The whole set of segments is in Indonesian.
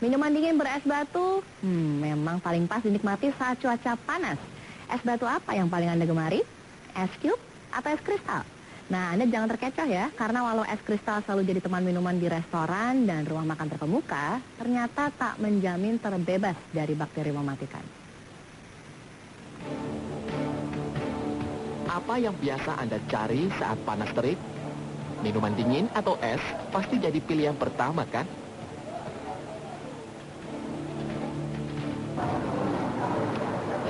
Minuman dingin beres batu, memang paling pas dinikmati saat cuaca panas. Es batu apa yang paling Anda gemari? Es cube atau es kristal? Nah, Anda jangan terkecoh ya, karena walau es kristal selalu jadi teman minuman di restoran dan rumah makan terkemuka, ternyata tak menjamin terbebas dari bakteri mematikan. Apa yang biasa Anda cari saat panas terik? Minuman dingin atau es pasti jadi pilihan pertama kan?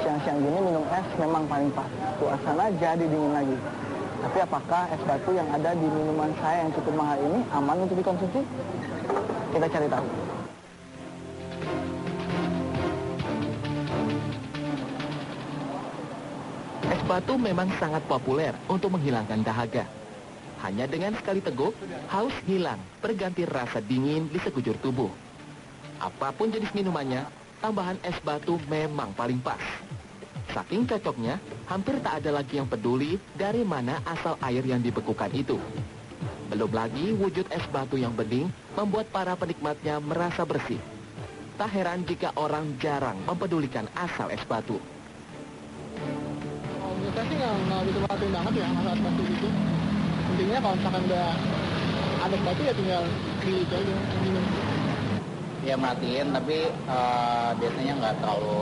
Siang-siang gini minum es memang paling pas. Suasana jadi dingin lagi. Tapi apakah es batu yang ada di minuman saya yang cukup mahal ini aman untuk dikonsumsi? Kita cari tahu. Es batu memang sangat populer untuk menghilangkan dahaga. Hanya dengan sekali teguk, haus hilang, berganti rasa dingin di sekujur tubuh. Apapun jenis minumannya, tambahan es batu memang paling pas. Saking cocoknya, hampir tak ada lagi yang peduli dari mana asal air yang dibekukan itu. Belum lagi wujud es batu yang bening membuat para penikmatnya merasa bersih. Tak heran jika orang jarang mempedulikan asal es batu. Kita sih nggak gitu perhatiin banget ya masalah es batu gitu. Intinya kalau misalkan udah ada es batu ya tinggal di itu aja minum. Ya merhatiin, tapi biasanya nggak terlalu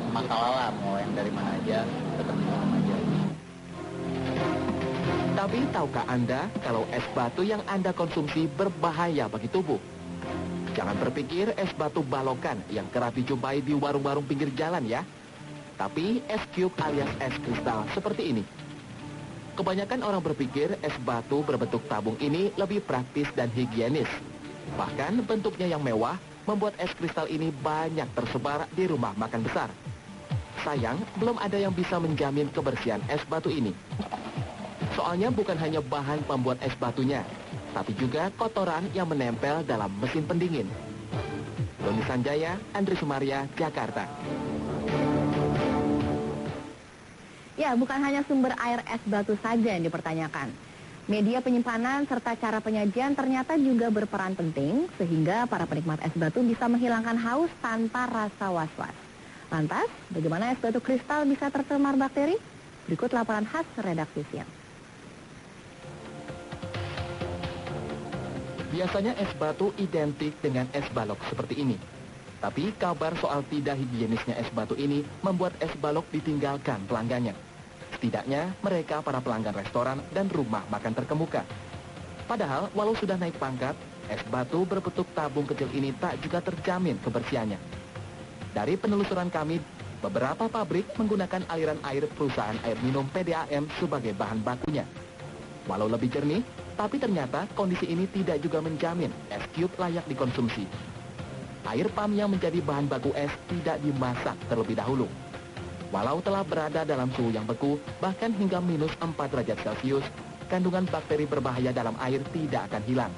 masalah lah, mau yang dari mana aja, tetap minum aja. Tapi tahukah Anda kalau es batu yang Anda konsumsi berbahaya bagi tubuh? Jangan berpikir es batu balokan yang kerap dijumpai di warung-warung pinggir jalan ya. Tapi es cube alias es kristal seperti ini. Kebanyakan orang berpikir es batu berbentuk tabung ini lebih praktis dan higienis. Bahkan bentuknya yang mewah membuat es kristal ini banyak tersebar di rumah makan besar. Sayang, belum ada yang bisa menjamin kebersihan es batu ini. Soalnya bukan hanya bahan pembuat es batunya, tapi juga kotoran yang menempel dalam mesin pendingin. Doni Sanjaya, Andri Sumaria, Jakarta. Ya, bukan hanya sumber air es batu saja yang dipertanyakan. Media penyimpanan serta cara penyajian ternyata juga berperan penting sehingga para penikmat es batu bisa menghilangkan haus tanpa rasa was-was. Lantas, bagaimana es batu kristal bisa tercemar bakteri? Berikut laporan khas redaksi siang. Biasanya es batu identik dengan es balok seperti ini. Tapi kabar soal tidak higienisnya es batu ini membuat es balok ditinggalkan pelanggannya. Setidaknya mereka para pelanggan restoran dan rumah makan terkemuka. Padahal walau sudah naik pangkat, es batu berbentuk tabung kecil ini tak juga terjamin kebersihannya. Dari penelusuran kami, beberapa pabrik menggunakan aliran air perusahaan air minum PDAM sebagai bahan bakunya. Walau lebih jernih, tapi ternyata kondisi ini tidak juga menjamin es cube layak dikonsumsi. Air pam yang menjadi bahan baku es tidak dimasak terlebih dahulu. Walau telah berada dalam suhu yang beku, bahkan hingga minus 4 derajat Celcius, kandungan bakteri berbahaya dalam air tidak akan hilang.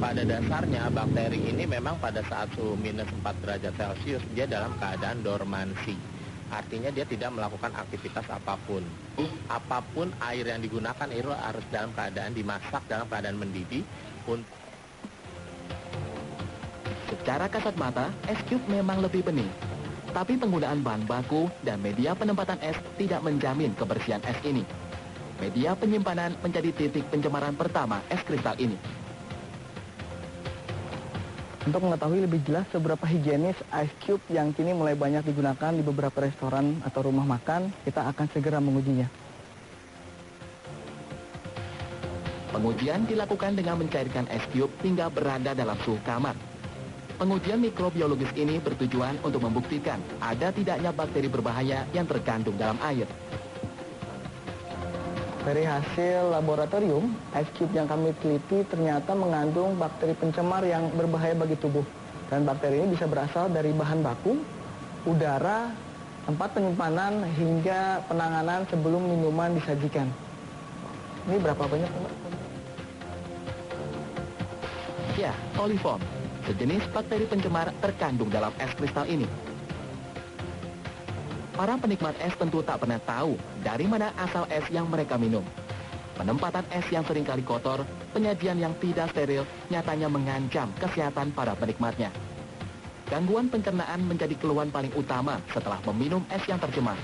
Pada dasarnya bakteri ini memang pada saat suhu minus 4 derajat Celcius dia dalam keadaan dormansi. Artinya dia tidak melakukan aktivitas apapun. Apapun air yang digunakan itu harus dalam keadaan dimasak dalam keadaan mendidih. Secara kasat mata, es cube memang lebih bening. Tapi penggunaan bahan baku dan media penempatan es tidak menjamin kebersihan es ini. Media penyimpanan menjadi titik pencemaran pertama es kristal ini. Untuk mengetahui lebih jelas seberapa higienis ice cube yang kini mulai banyak digunakan di beberapa restoran atau rumah makan, kita akan segera mengujinya. Pengujian dilakukan dengan mencairkan es cube hingga berada dalam suhu kamar. Pengujian mikrobiologis ini bertujuan untuk membuktikan ada tidaknya bakteri berbahaya yang terkandung dalam air. Dari hasil laboratorium, ice cube yang kami teliti ternyata mengandung bakteri pencemar yang berbahaya bagi tubuh. Dan bakteri ini bisa berasal dari bahan baku, udara, tempat penyimpanan, hingga penanganan sebelum minuman disajikan. Ini berapa banyak, Mbak? Ya, coliform, sejenis bakteri pencemar terkandung dalam es kristal ini. Para penikmat es tentu tak pernah tahu dari mana asal es yang mereka minum. Penempatan es yang seringkali kotor, penyajian yang tidak steril, nyatanya mengancam kesehatan para penikmatnya. Gangguan pencernaan menjadi keluhan paling utama setelah meminum es yang tercemar.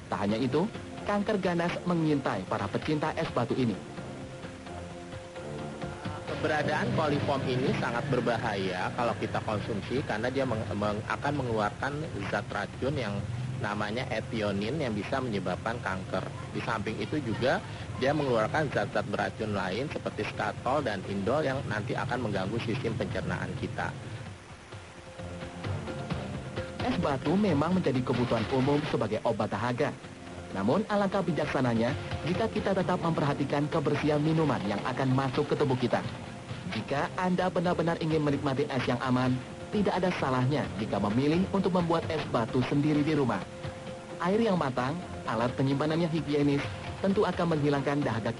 Tak hanya itu, kanker ganas mengintai para pecinta es batu ini. Keberadaan koliform ini sangat berbahaya kalau kita konsumsi karena dia akan mengeluarkan zat racun yang namanya ethionin yang bisa menyebabkan kanker. Di samping itu juga dia mengeluarkan zat-zat beracun lain seperti skatol dan indol yang nanti akan mengganggu sistem pencernaan kita. Es batu memang menjadi kebutuhan umum sebagai obat dahaga. Namun alangkah bijaksananya jika kita tetap memperhatikan kebersihan minuman yang akan masuk ke tubuh kita. Jika Anda benar-benar ingin menikmati es yang aman, tidak ada salahnya jika memilih untuk membuat es batu sendiri di rumah. Air yang matang, alat penyimpanannya higienis, tentu akan menghilangkan dahaga kita.